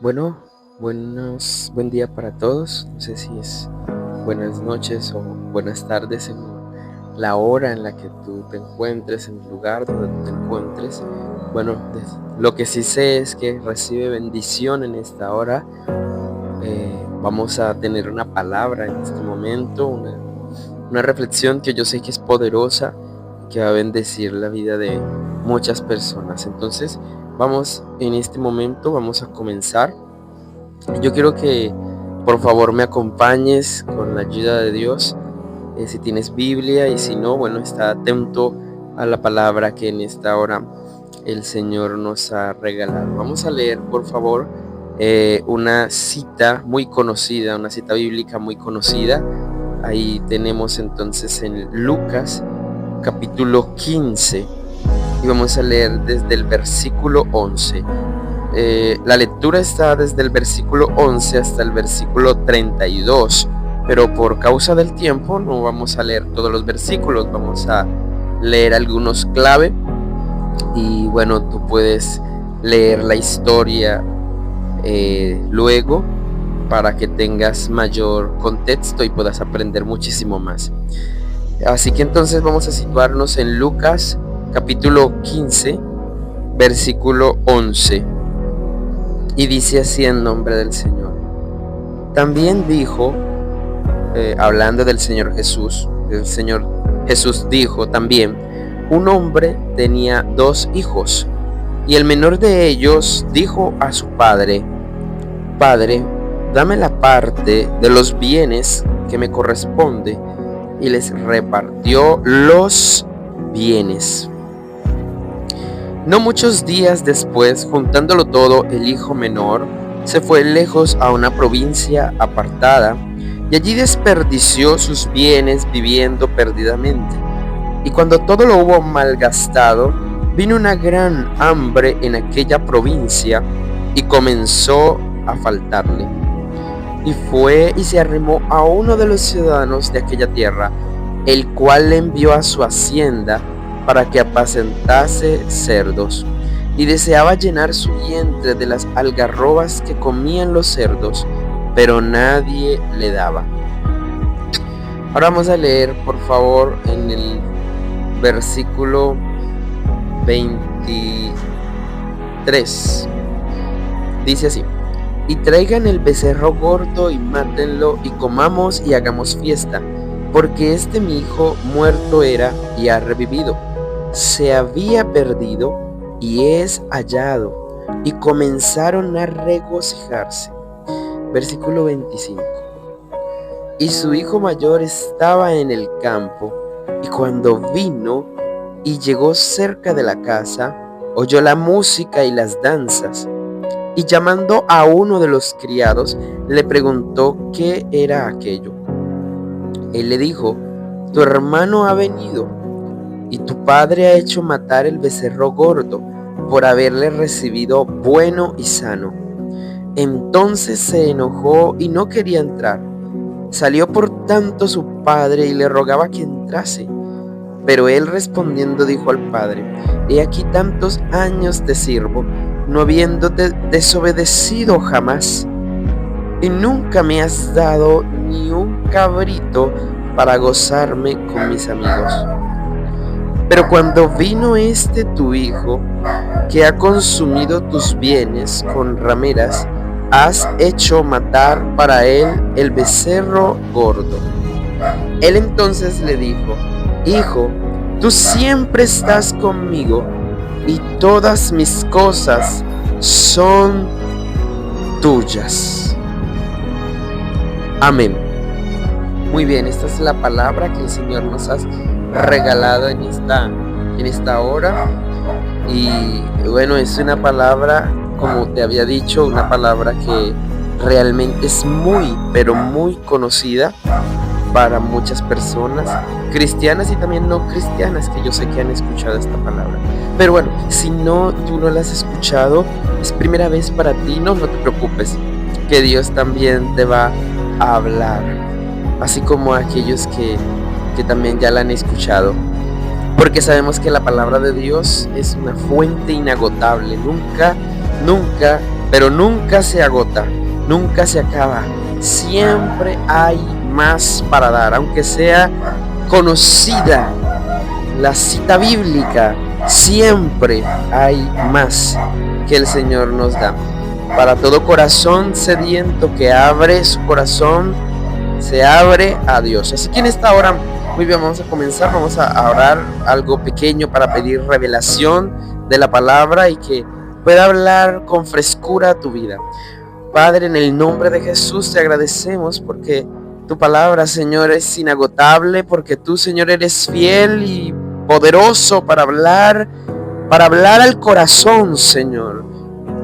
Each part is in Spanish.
Bueno, buen día para todos. No sé si es buenas noches o buenas tardes en la hora en la que tú te encuentres, en el lugar donde tú te encuentres. Bueno, lo que sí sé es que recibe bendición en esta hora. Vamos a tener una palabra en este momento, una reflexión que yo sé que es poderosa, que va a bendecir la vida de muchas personas. Entonces, vamos en este momento, vamos a comenzar. Yo quiero que por favor me acompañes con la ayuda de Dios. Si tienes Biblia y si no, bueno, está atento a la palabra que en esta hora el Señor nos ha regalado. Vamos a leer, por favor, una cita muy conocida, una cita bíblica muy conocida. Ahí tenemos entonces en Lucas capítulo 15 y vamos a leer desde el versículo 11. La lectura está desde el versículo 11 hasta el versículo 32, pero por causa del tiempo no vamos a leer todos los versículos, vamos a leer algunos clave y bueno, tú puedes leer la historia luego para que tengas mayor contexto y puedas aprender muchísimo más. Así que entonces vamos a situarnos en Lucas capítulo 15, versículo 11. Y dice así en nombre del Señor. También dijo, hablando del Señor Jesús, el Señor Jesús dijo también, un hombre tenía 2 hijos, y el menor de ellos dijo a su padre, Padre, dame la parte de los bienes que me corresponde, y les repartió los bienes. No muchos días después, juntándolo todo, el hijo menor se fue lejos a una provincia apartada y allí desperdició sus bienes viviendo perdidamente. Y cuando todo lo hubo malgastado, vino una gran hambre en aquella provincia y comenzó a faltarle. Y fue y se arrimó a uno de los ciudadanos de aquella tierra, el cual le envió a su hacienda para que apacentase cerdos, y deseaba llenar su vientre de las algarrobas que comían los cerdos, pero nadie le daba. Ahora vamos a leer, por favor, en el versículo 23. Dice así: y traigan el becerro gordo y mátenlo y comamos y hagamos fiesta, porque mi hijo muerto era y ha revivido, se había perdido y es hallado. Y comenzaron a regocijarse. Versículo 25. Y su hijo mayor estaba en el campo, y cuando vino y llegó cerca de la casa, oyó la música y las danzas, y llamando a uno de los criados, le preguntó qué era aquello. Él le dijo, tu hermano ha venido, y tu padre ha hecho matar el becerro gordo, por haberle recibido bueno y sano. Entonces se enojó y no quería entrar. Salió por tanto su padre y le rogaba que entrase. Pero él respondiendo dijo al padre, he aquí tantos años te sirvo, no habiéndote desobedecido jamás, y nunca me has dado ni un cabrito para gozarme con mis amigos. Pero cuando vino tu hijo, que ha consumido tus bienes con rameras, has hecho matar para él el becerro gordo. Él entonces le dijo, hijo, tú siempre estás conmigo y todas mis cosas son tuyas. Amén. Muy bien, esta es la palabra que el Señor nos ha regalado en esta hora. Y bueno, es una palabra, como te había dicho, una palabra que realmente es muy, pero muy conocida para muchas personas, cristianas y también no cristianas, que yo sé que han escuchado esta palabra. Pero bueno, si tú no la has escuchado, es primera vez para ti, no te preocupes, que Dios también te va a hablar, así como a aquellos que también ya la han escuchado. Porque sabemos que la palabra de Dios es una fuente inagotable. Nunca pero nunca se agota, nunca se acaba. Siempre hay más para dar, aunque sea conocida la cita bíblica, siempre hay más que el Señor nos da. Para todo corazón sediento que abre su corazón, se abre a Dios. Así que en esta hora, muy bien, vamos a comenzar, vamos a orar algo pequeño para pedir revelación de la palabra y que pueda hablar con frescura a tu vida. Padre, en el nombre de Jesús te agradecemos porque tu palabra, Señor, es inagotable, porque tú, Señor, eres fiel y poderoso para hablar al corazón, Señor.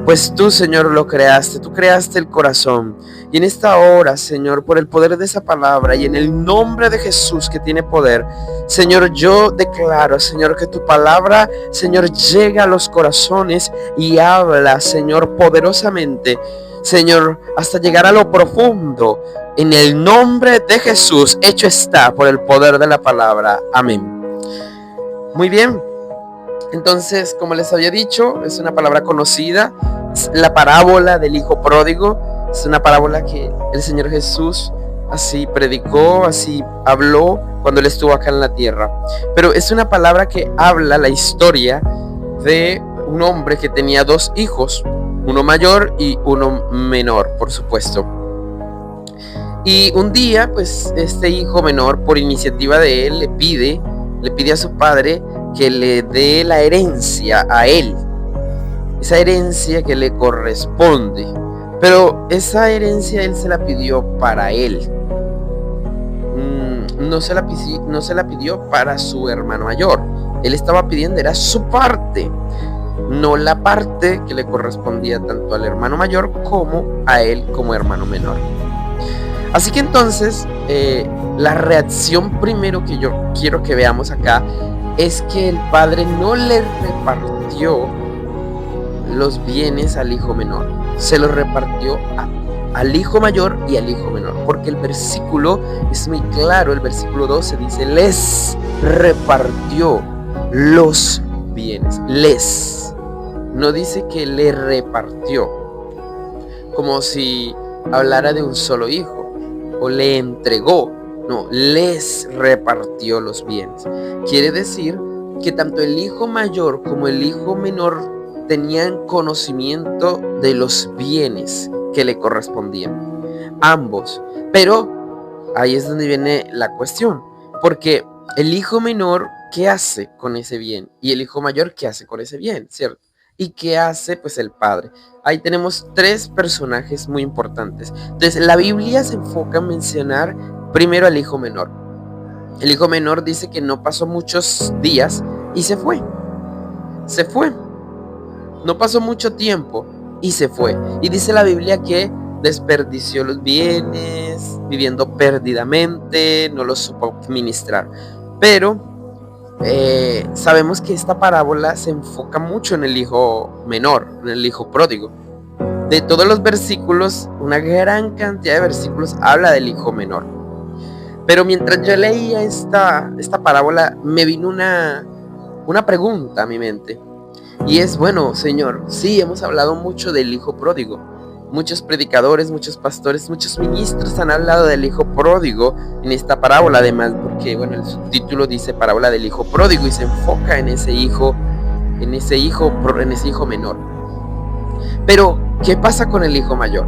Pues tú, Señor, lo creaste, tú creaste el corazón. Y en esta hora, Señor, por el poder de esa palabra y en el nombre de Jesús que tiene poder, Señor, yo declaro, Señor, que tu palabra, Señor, llega a los corazones y habla, Señor, poderosamente, Señor, hasta llegar a lo profundo. En el nombre de Jesús, hecho está por el poder de la palabra. Amén. Muy bien. Entonces, como les había dicho, es una palabra conocida, es la parábola del hijo pródigo. Es una parábola que el Señor Jesús así predicó, así habló cuando Él estuvo acá en la tierra. Pero es una palabra que habla la historia de un hombre que tenía dos hijos, uno mayor y uno menor, por supuesto. Y un día, pues, este hijo menor, por iniciativa de él, le pide a su padre que le dé la herencia a él, esa herencia que le corresponde, pero esa herencia él se la pidió para él, no se la pidió para su hermano mayor. Él estaba pidiendo, era su parte, no la parte que le correspondía tanto al hermano mayor como a él como hermano menor. Así que entonces, la reacción primero que yo quiero que veamos acá es que el padre no le repartió los bienes al hijo menor, se los repartió al hijo mayor y al hijo menor, porque el versículo es muy claro. El versículo 12 dice: les repartió los bienes. No dice que le repartió, como si hablara de un solo hijo, o le entregó. No, les repartió los bienes. Quiere decir que tanto el hijo mayor como el hijo menor tenían conocimiento de los bienes que le correspondían. Ambos. Pero ahí es donde viene la cuestión. Porque el hijo menor, ¿qué hace con ese bien? Y el hijo mayor, ¿qué hace con ese bien? ¿Cierto? ¿Y qué hace? Pues el padre. Ahí tenemos tres personajes muy importantes. Entonces, la Biblia se enfoca en mencionar primero al hijo menor. El hijo menor dice que no pasó muchos días y se fue. No pasó mucho tiempo y se fue. Y dice la Biblia que desperdició los bienes, viviendo perdidamente, no los supo administrar. Pero sabemos que esta parábola se enfoca mucho en el hijo menor, en el hijo pródigo. De todos los versículos, una gran cantidad de versículos habla del hijo menor. Pero mientras yo leía esta parábola, me vino una pregunta a mi mente. Y es, bueno, Señor, sí, hemos hablado mucho del hijo pródigo. Muchos predicadores, muchos pastores, muchos ministros han hablado del hijo pródigo en esta parábola. Además, porque, bueno, el subtítulo dice parábola del hijo pródigo y se enfoca en ese hijo menor. Pero, ¿qué pasa con el hijo mayor?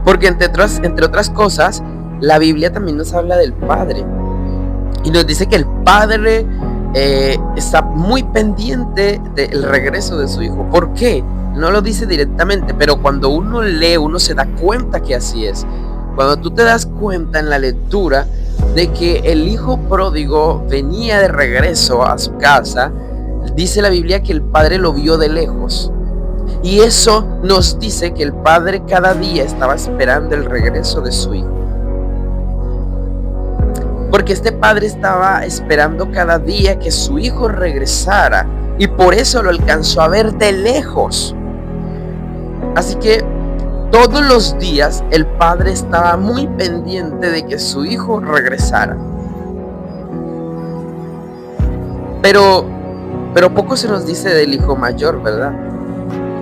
Porque entre otras cosas, la Biblia también nos habla del padre y nos dice que el padre está muy pendiente del regreso de su hijo. ¿Por qué? No lo dice directamente, pero cuando uno lee, uno se da cuenta que así es. Cuando tú te das cuenta en la lectura de que el hijo pródigo venía de regreso a su casa, dice la Biblia que el padre lo vio de lejos. Y eso nos dice que el padre cada día estaba esperando el regreso de su hijo. Porque este padre estaba esperando cada día que su hijo regresara y por eso lo alcanzó a ver de lejos. Así que todos los días el padre estaba muy pendiente de que su hijo regresara. Pero poco se nos dice del hijo mayor, ¿verdad?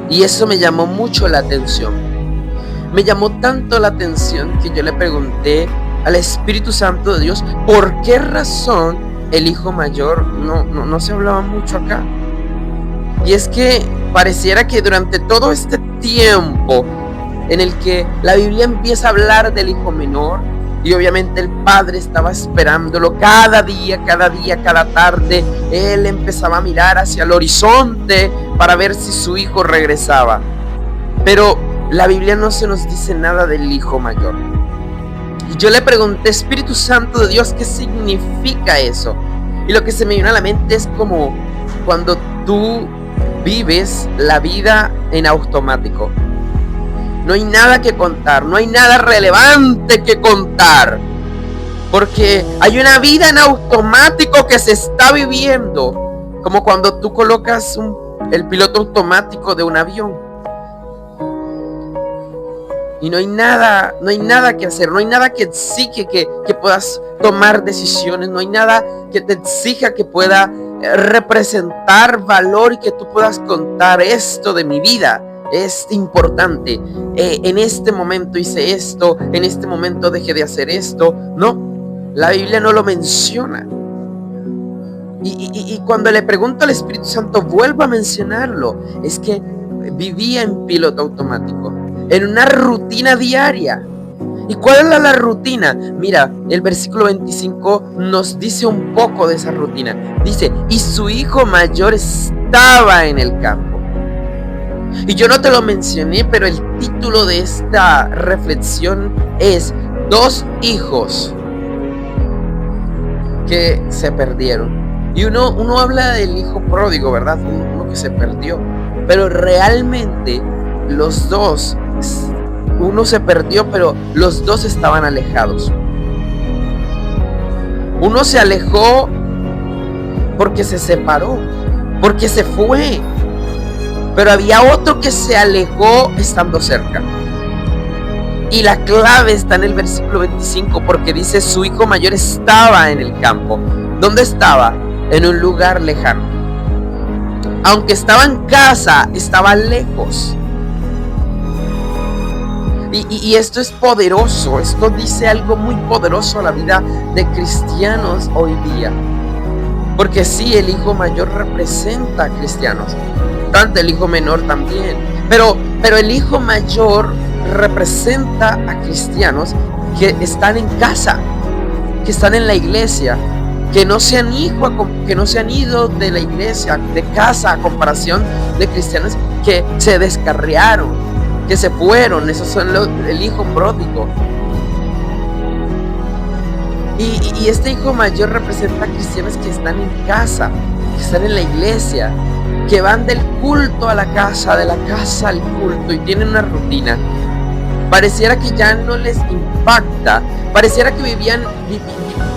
Y eso me llamó mucho la atención. Me llamó tanto la atención que yo le pregunté al Espíritu Santo de Dios por qué razón el hijo mayor no se hablaba mucho acá. Y es que pareciera que durante todo este tiempo en el que la Biblia empieza a hablar del hijo menor, y obviamente el padre estaba esperándolo cada día, cada tarde, él empezaba a mirar hacia el horizonte para ver si su hijo regresaba. Pero la Biblia no se nos dice nada del hijo mayor. Y yo le pregunté, Espíritu Santo de Dios, ¿qué significa eso? Y lo que se me vino a la mente es como cuando tú vives la vida en automático. No hay nada que contar, no hay nada relevante que contar, porque hay una vida en automático que se está viviendo, como cuando tú colocas el piloto automático de un avión. Y no hay nada que hacer, no hay nada que exige que puedas tomar decisiones, no hay nada que te exija que pueda representar valor y que tú puedas contar esto de mi vida. Es importante, en este momento hice esto, en este momento dejé de hacer esto. No, la Biblia no lo menciona. Y cuando le pregunto al Espíritu Santo, vuelvo a mencionarlo. Es que vivía en piloto automático, en una rutina diaria. ¿Y cuál era la rutina? Mira, el versículo 25 nos dice un poco de esa rutina. Dice, y su hijo mayor estaba en el campo. Y yo no te lo mencioné, pero el título de esta reflexión es Dos hijos que se perdieron. Y uno habla del hijo pródigo, ¿verdad? Uno que se perdió. Pero realmente los dos, uno se perdió, pero los dos estaban alejados. Uno se alejó porque se separó, porque se fue. Pero había otro que se alejó estando cerca. Y la clave está en el versículo 25, porque dice, su hijo mayor estaba en el campo. ¿Dónde estaba? En un lugar lejano. Aunque estaba en casa, estaba lejos. Y esto es poderoso. Esto dice algo muy poderoso a la vida de cristianos hoy día. Porque sí, el hijo mayor representa a cristianos. Tanto el hijo menor también. Pero el hijo mayor representa a cristianos que están en casa, que están en la iglesia, que no se han ido de la iglesia, de casa, a comparación de cristianos que se descarriaron, que se fueron. Esos son el hijo pródigo. Y este hijo mayor representa a cristianos que están en casa, que están en la iglesia, que van del culto a la casa, de la casa al culto, y tienen una rutina. Pareciera que ya no les impacta, pareciera que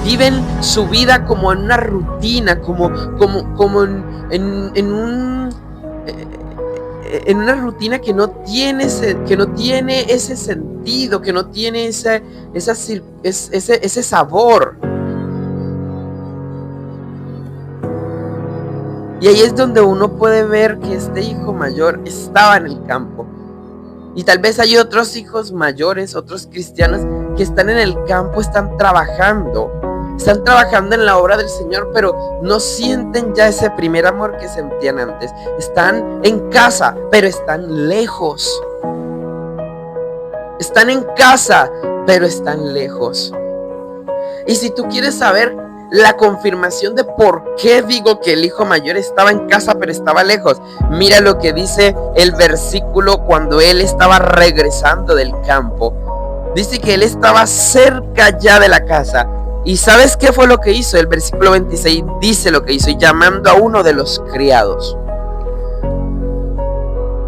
viven su vida como en una rutina, como en una rutina que no tiene ese sentido, que no tiene ese sabor. Y ahí es donde uno puede ver que este hijo mayor estaba en el campo. Y tal vez hay otros hijos mayores, otros cristianos que están en el campo, están trabajando en la obra del Señor, pero no sienten ya ese primer amor que sentían antes. Están en casa, pero están lejos. Están en casa, pero están lejos. Y si tú quieres saber la confirmación de por qué digo que el hijo mayor estaba en casa pero estaba lejos, mira lo que dice el versículo cuando él estaba regresando del campo. Dice que él estaba cerca ya de la casa. ¿Y sabes qué fue lo que hizo? El versículo 26 dice lo que hizo, llamando a uno de los criados.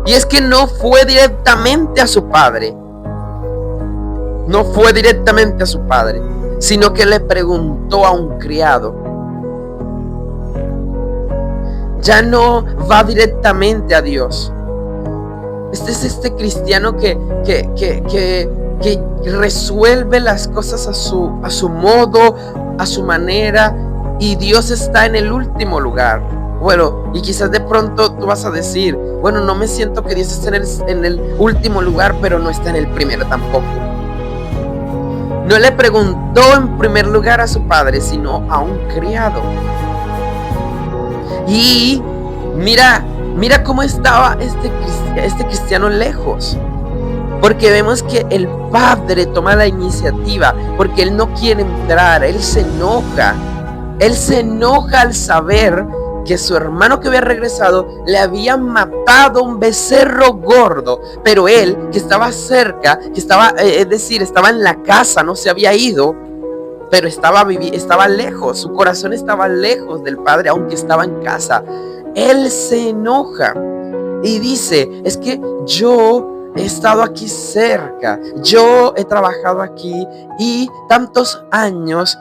Y es que no fue directamente a su padre. No fue directamente a su padre, sino que le preguntó a un criado. Ya no va directamente a Dios. Este es este cristiano que resuelve las cosas a su modo, a su manera, y Dios está en el último lugar. Bueno, y quizás de pronto tú vas a decir, bueno, no me siento que Dios esté en el último lugar, pero no está en el primero tampoco. No le preguntó en primer lugar a su padre, sino a un criado. Y mira cómo estaba este cristiano lejos. Porque vemos que el padre toma la iniciativa, porque él no quiere entrar, él se enoja. Él se enoja al saber que su hermano que había regresado le había matado un becerro gordo, pero él, que estaba cerca, que estaba, estaba en la casa, no se había ido, pero estaba lejos, su corazón estaba lejos del padre, aunque estaba en casa. Él se enoja y dice, es que yo he estado aquí cerca, yo he trabajado aquí y tantos años.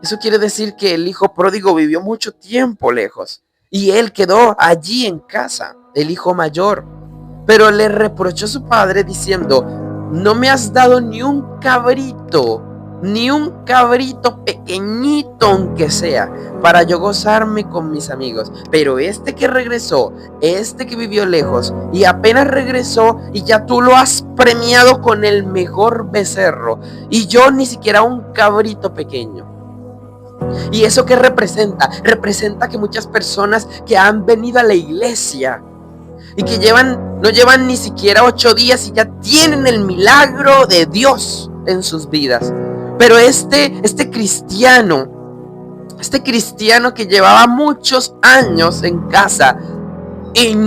Eso quiere decir que el hijo pródigo vivió mucho tiempo lejos y él quedó allí en casa, el hijo mayor. Pero le reprochó a su padre diciendo, no me has dado ni un cabrito pequeñito aunque sea, para yo gozarme con mis amigos. Pero este que regresó, este que vivió lejos y apenas regresó y ya tú lo has premiado con el mejor becerro y yo ni siquiera un cabrito pequeño. ¿Y eso qué representa? Representa que muchas personas que han venido a la iglesia y que no llevan ni siquiera 8 días y ya tienen el milagro de Dios en sus vidas. Pero este cristiano que llevaba muchos años en casa y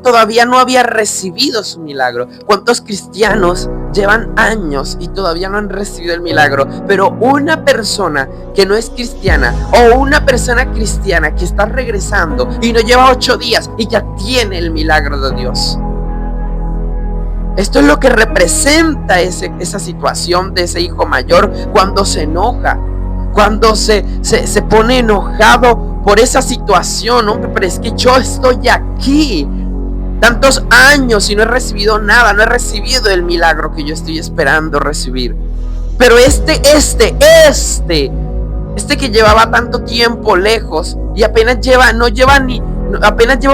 todavía no había recibido su milagro. ¿Cuántos cristianos llevan años y todavía no han recibido el milagro? Pero una persona que no es cristiana o una persona cristiana que está regresando y no lleva 8 días y ya tiene el milagro de Dios. Esto es lo que representa esa situación de ese hijo mayor cuando se enoja, cuando se pone enojado por esa situación. Hombre, pero es que yo estoy aquí tantos años y no he recibido nada, no he recibido el milagro que yo estoy esperando recibir. Pero este que llevaba tanto tiempo lejos y apenas lleva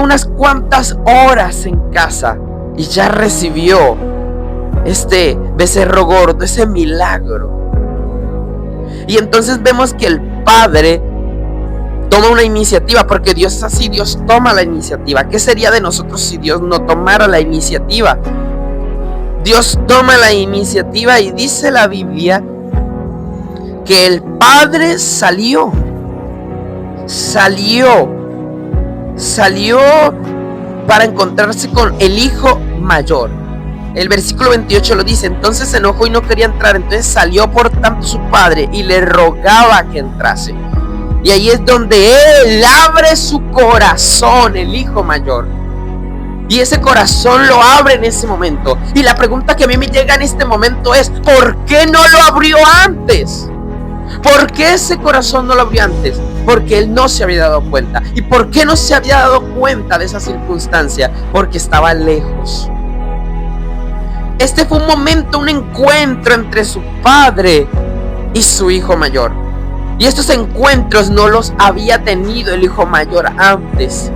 unas cuantas horas en casa y ya recibió este becerro gordo, ese milagro. Y entonces vemos que el padre toma una iniciativa, porque Dios es así, Dios toma la iniciativa. ¿Qué sería de nosotros si Dios no tomara la iniciativa? Dios toma la iniciativa y dice la Biblia que el padre salió para encontrarse con el hijo mayor. El versículo 28 lo dice, entonces se enojó y no quería entrar, entonces salió por tanto su padre y le rogaba que entrase. Y ahí es donde él abre su corazón, el hijo mayor. Y ese corazón lo abre en ese momento. Y la pregunta que a mí me llega en este momento es, ¿por qué no lo abrió antes? ¿Por qué ese corazón no lo abrió antes? Porque él no se había dado cuenta. ¿Y por qué no se había dado cuenta de esa circunstancia? Porque estaba lejos. Este fue un momento, un encuentro entre su padre y su hijo mayor. Y estos encuentros no los había tenido el hijo mayor antes.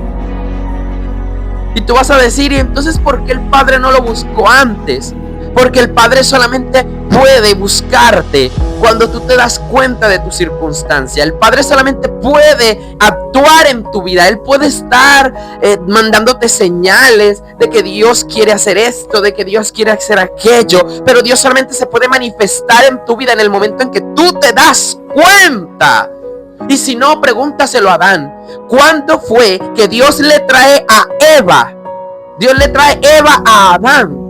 Y tú vas a decir, ¿y entonces por qué el padre no lo buscó antes? Porque el padre solamente puede buscarte cuando tú te das cuenta de tu circunstancia. El padre solamente puede actuar en tu vida. Él puede estar mandándote señales de que Dios quiere hacer esto, de que Dios quiere hacer aquello. Pero Dios solamente se puede manifestar en tu vida en el momento en que tú te das cuenta. Y si no, pregúntaselo a Adán. ¿Cuándo fue que Dios le trae a Eva? Dios le trae Eva a Adán.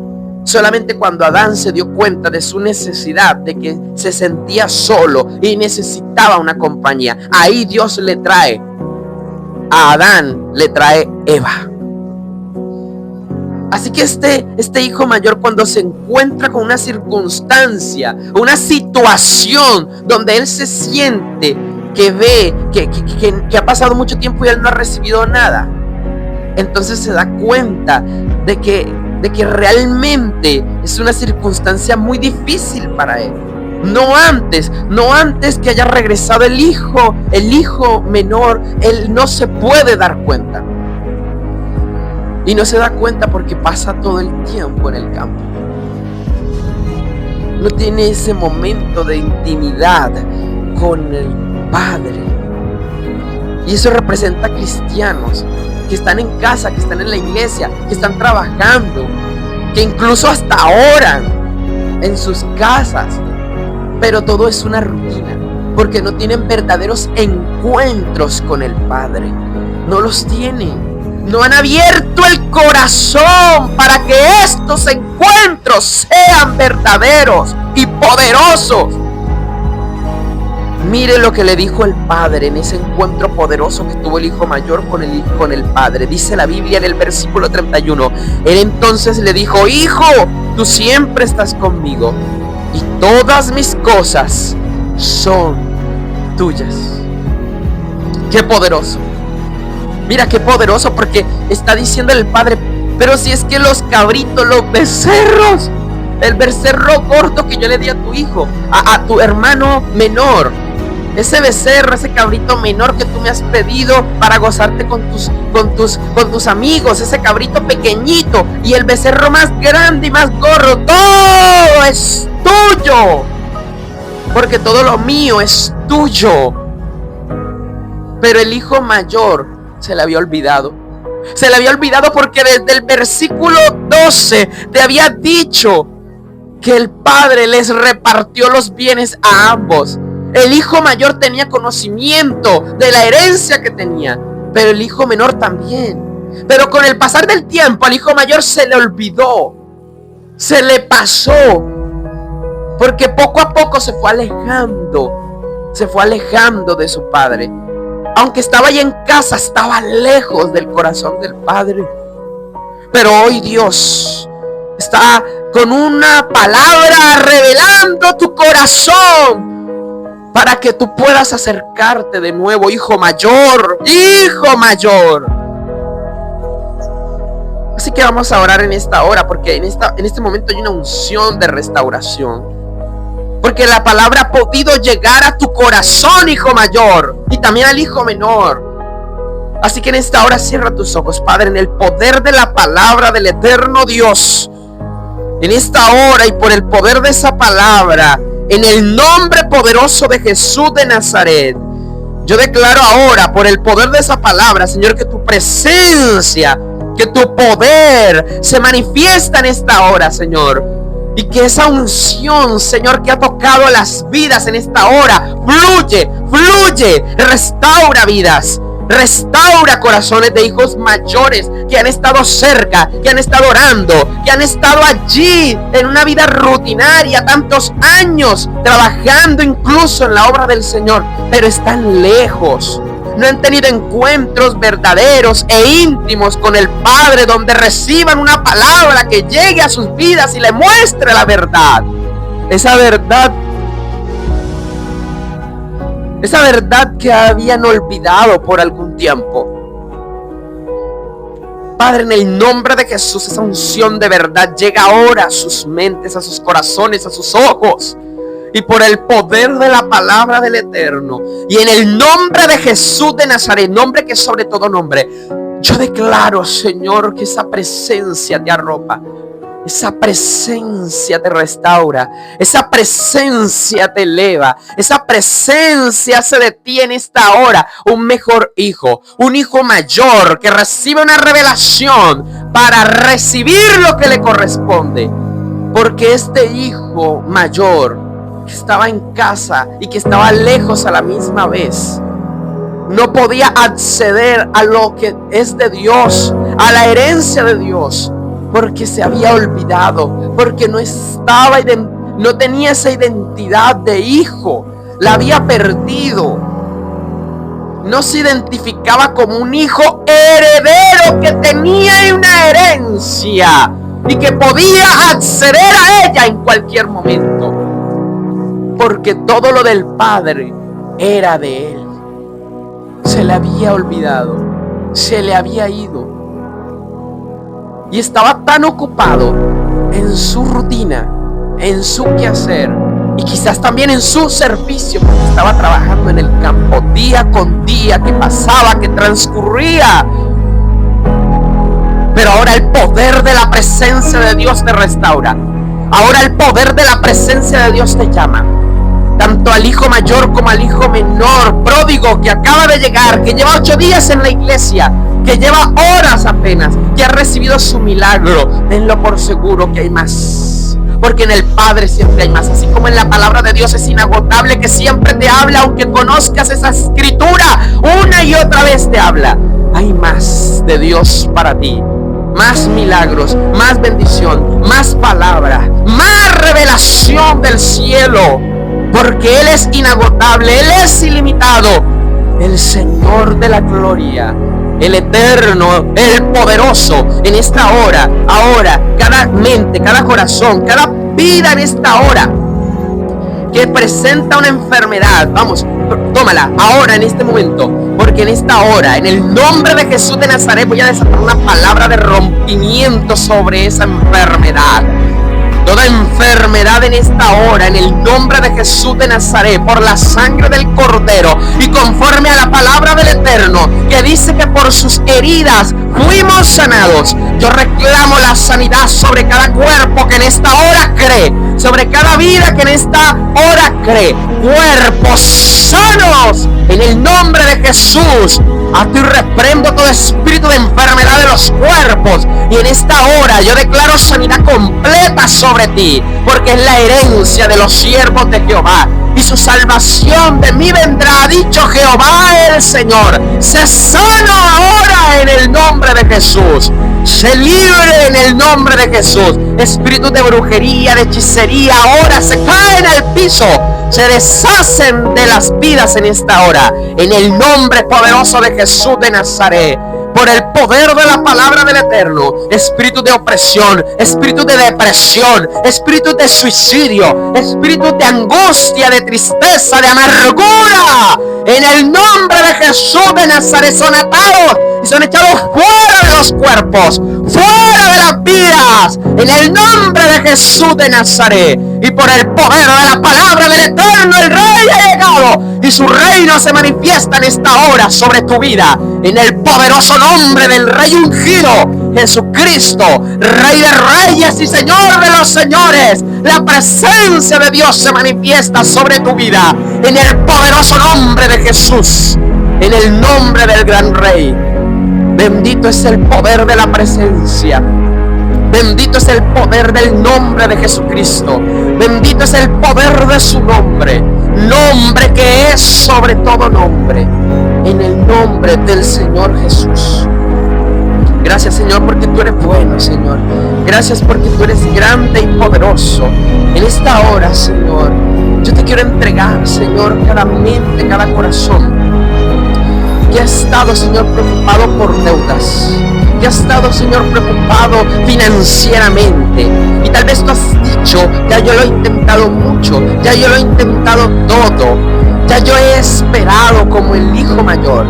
Solamente cuando Adán se dio cuenta de su necesidad, de que se sentía solo y necesitaba una compañía. Ahí Dios le trae a Adán, le trae Eva. Así que este hijo mayor, cuando se encuentra con una circunstancia, una situación donde él se siente que ve que ha pasado mucho tiempo y él no ha recibido nada, entonces se da cuenta de que realmente es una circunstancia muy difícil para él. no antes que haya regresado el hijo menor. Él no se puede dar cuenta. Y no se da cuenta porque pasa todo el tiempo en el campo. No tiene ese momento de intimidad con el Padre. Y eso representa a cristianos que están en casa, que están en la iglesia, que están trabajando, que incluso hasta oran en sus casas, pero todo es una rutina, porque no tienen verdaderos encuentros con el Padre. No los tienen. No han abierto el corazón para que estos encuentros sean verdaderos y poderosos. Mire lo que le dijo el Padre en ese encuentro poderoso que tuvo el hijo mayor con el Padre. Dice la Biblia en el versículo 31. Él entonces le dijo: Hijo, tú siempre estás conmigo y todas mis cosas son tuyas. ¡Qué poderoso! Mira qué poderoso, porque está diciendo el Padre: pero si es que los cabritos, los becerros, el becerro gordo que yo le di a tu hijo, a tu hermano menor, ese becerro, ese cabrito menor que tú me has pedido para gozarte con tus amigos, ese cabrito pequeñito, y el becerro más grande y más gordo, todo es tuyo, porque todo lo mío es tuyo. Pero el hijo mayor se le había olvidado. Se le había olvidado porque desde el versículo 12 te había dicho que el Padre les repartió los bienes a ambos. El hijo mayor tenía conocimiento de la herencia que tenía, pero el hijo menor también. Pero con el pasar del tiempo al hijo mayor se le olvidó, se le pasó, porque poco a poco se fue alejando de su padre. Aunque estaba ahí en casa, estaba lejos del corazón del Padre. Pero hoy Dios está con una palabra revelando tu corazón para que tú puedas acercarte de nuevo, hijo mayor, hijo mayor. Así que vamos a orar en esta hora, porque en este momento hay una unción de restauración. Porque la palabra ha podido llegar a tu corazón, hijo mayor, y también al hijo menor. Así que en esta hora cierra tus ojos, Padre, en el poder de la palabra del eterno Dios. En esta hora y por el poder de esa palabra, en el nombre poderoso de Jesús de Nazaret, yo declaro ahora, por el poder de esa palabra, Señor, que tu presencia, que tu poder se manifiesta en esta hora, Señor. Y que esa unción, Señor, que ha tocado las vidas en esta hora, fluye, restaura vidas, restaura corazones de hijos mayores que han estado cerca, que han estado orando, que han estado allí en una vida rutinaria, tantos años trabajando incluso en la obra del Señor, pero están lejos. No han tenido encuentros verdaderos e íntimos con el Padre, donde reciban una palabra que llegue a sus vidas y le muestre la verdad. Esa verdad que habían olvidado por algún tiempo. Padre, en el nombre de Jesús, esa unción de verdad llega ahora a sus mentes, a sus corazones, a sus ojos. Y por el poder de la palabra del Eterno, y en el nombre de Jesús de Nazaret, nombre que sobre todo nombre, yo declaro, Señor, que esa presencia te arropa, esa presencia te restaura, esa presencia te eleva, esa presencia hace de ti en esta hora un mejor hijo, un hijo mayor que recibe una revelación para recibir lo que le corresponde. Porque este hijo mayor que estaba en casa y que estaba lejos a la misma vez, no podía acceder a lo que es de Dios, a la herencia de Dios, porque se había olvidado, porque no tenía esa identidad de hijo, la había perdido. No se identificaba como un hijo heredero que tenía una herencia y que podía acceder a ella en cualquier momento, porque todo lo del Padre era de él. Se le había olvidado, se le había ido, y estaba tan ocupado en su rutina, en su quehacer, y quizás también en su servicio, porque estaba trabajando en el campo día con día, que pasaba, que transcurría. Pero ahora el poder de la presencia de Dios te restaura. Ahora el poder de la presencia de Dios te llama. Tanto al hijo mayor como al hijo menor, pródigo, que acaba de llegar, que lleva 8 días en la iglesia, que lleva horas apenas, que ha recibido su milagro. Tenlo por seguro que hay más, porque en el Padre siempre hay más. Así como en la palabra de Dios es inagotable, que siempre te habla, aunque conozcas esa escritura, una y otra vez te habla. Hay más de Dios para ti. Más milagros, más bendición, más palabra, más revelación del cielo. Porque Él es inagotable, Él es ilimitado. El Señor de la gloria, el eterno, el poderoso, en esta hora, ahora, cada mente, cada corazón, cada vida en esta hora que presenta una enfermedad, vamos, tómala ahora en este momento, porque en esta hora, en el nombre de Jesús de Nazaret, voy a desatar una palabra de rompimiento sobre esa enfermedad. Toda enfermedad en esta hora, en el nombre de Jesús de Nazaret, por la sangre del Cordero y conforme a la palabra del Eterno, que dice que por sus heridas fuimos sanados. Yo reclamo la sanidad sobre cada cuerpo que en esta hora cree, sobre cada vida que en esta hora cree. Cuerpos sanos en el nombre de Jesús. Ato y reprendo todo espíritu de enfermedad de los cuerpos, y en esta hora yo declaro sanidad completa sobre ti, porque es la herencia de los siervos de Jehová, y su salvación de mí vendrá, ha dicho Jehová el Señor. Sé sano ahora en el nombre de Jesús. Sé libre en el nombre de Jesús. Espíritus de brujería, de hechicería, ahora se caen al piso, se deshacen de las vidas en esta hora, en el nombre poderoso de Jesús de Nazaret. Por el poder de la palabra del Eterno, espíritu de opresión, espíritu de depresión, espíritu de suicidio, espíritu de angustia, de tristeza, de amargura, en el nombre de Jesús de Nazaret son atados y son echados fuera de los cuerpos, fuera de las vidas, en el nombre de Jesús de Nazaret. Y por el poder de la palabra del Eterno, el Rey ha llegado y su reino se manifiesta en esta hora sobre tu vida, en el poderoso nombre del Rey ungido, Jesucristo, Rey de reyes y Señor de los señores. La presencia de Dios se manifiesta sobre tu vida, en el poderoso nombre de Jesús, en el nombre del gran Rey. Bendito es el poder de la presencia. Bendito es el poder del nombre de Jesucristo. Bendito es el poder de su nombre. Nombre que es sobre todo nombre. En el nombre del Señor Jesús. Gracias, Señor, porque tú eres bueno, Señor. Gracias porque tú eres grande y poderoso. En esta hora, Señor, yo te quiero entregar, Señor, cada mente, cada corazón que ha estado, Señor, preocupado por deudas, que ha estado, Señor, preocupado financieramente, y tal vez tú has dicho: ya yo lo he intentado mucho, ya yo lo he intentado todo, ya yo he esperado como el hijo mayor.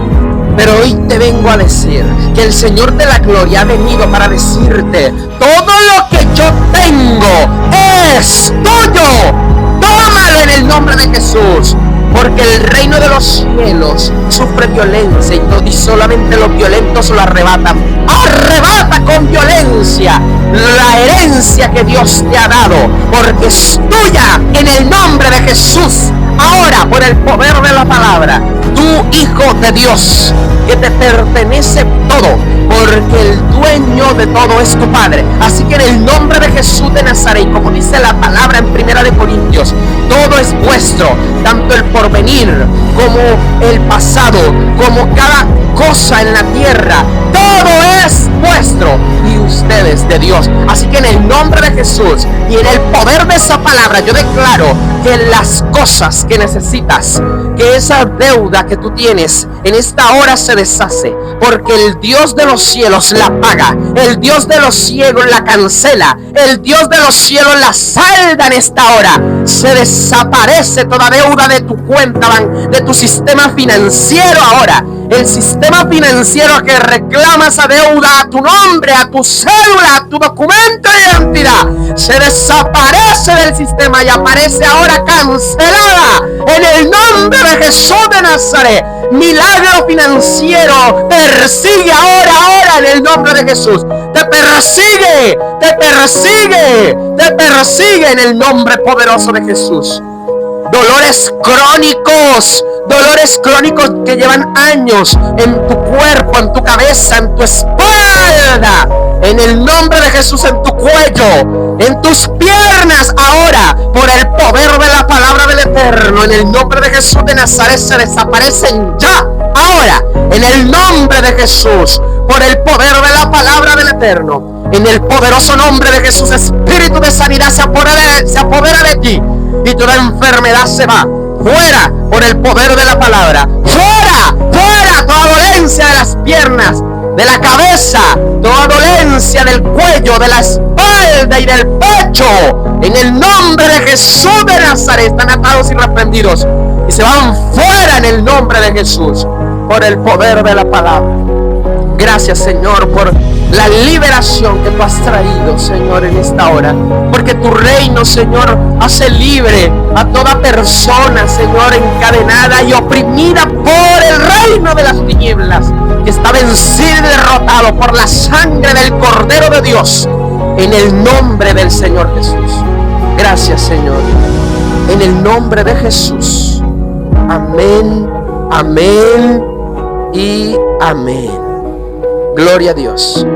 Pero hoy te vengo a decir que el Señor de la gloria ha venido para decirte: todo lo que yo tengo es tuyo, tómalo en el nombre de Jesús. Porque el reino de los cielos sufre violencia y solamente los violentos lo arrebatan. Arrebata con violencia la herencia que Dios te ha dado, porque es tuya en el nombre de Jesús. Ahora, por el poder de la palabra, tú, hijo de Dios, que te pertenece todo, porque el dueño de todo es tu Padre. Así que en el nombre de Jesús de Nazaret, como dice la palabra en 1 Corintios, todo es vuestro, tanto el porvenir como el pasado, como cada cosa en la tierra, todo es vuestro y ustedes de Dios. Así que en el nombre de Jesús y en el poder de esa palabra, yo declaro que las cosas que necesitas, que esa deuda que tú tienes en esta hora se deshace, porque el Dios de los cielos la paga, el Dios de los cielos la cancela, el Dios de los cielos la salda en esta hora. Se desaparece toda deuda de tu cuenta, de tu sistema financiero ahora, el sistema financiero que reclama esa deuda a tu nombre, a tu cédula, a tu documento de identidad, se desaparece del sistema y aparece ahora cancelada en el nombre de Jesús de Nazaret. Milagro financiero persigue ahora en el nombre de Jesús. Te persigue en el nombre poderoso de Jesús. Dolores crónicos que llevan años en tu cuerpo, en tu cabeza, en tu espalda, en el nombre de Jesús, en tu cuello, en tus piernas, ahora, por el poder de la palabra del Eterno, en el nombre de Jesús de Nazaret, se desaparecen ya, ahora, en el nombre de Jesús, por el poder de la palabra del Eterno, en el poderoso nombre de Jesús. Espíritu de sanidad se apodera de ti, y toda enfermedad se va fuera por el poder de la palabra. Fuera toda dolencia de las piernas, de la cabeza, toda dolencia del cuello, de la espalda y del pecho, en el nombre de Jesús de Nazaret, están atados y reprendidos y se van fuera en el nombre de Jesús, por el poder de la palabra. Gracias, Señor, por la liberación que tú has traído, Señor, en esta hora. Porque tu reino, Señor, hace libre a toda persona, Señor, encadenada y oprimida por el reino de las tinieblas, que está vencido y derrotado por la sangre del Cordero de Dios, en el nombre del Señor Jesús. Gracias, Señor, en el nombre de Jesús. Amén, amén y amén. Gloria a Dios.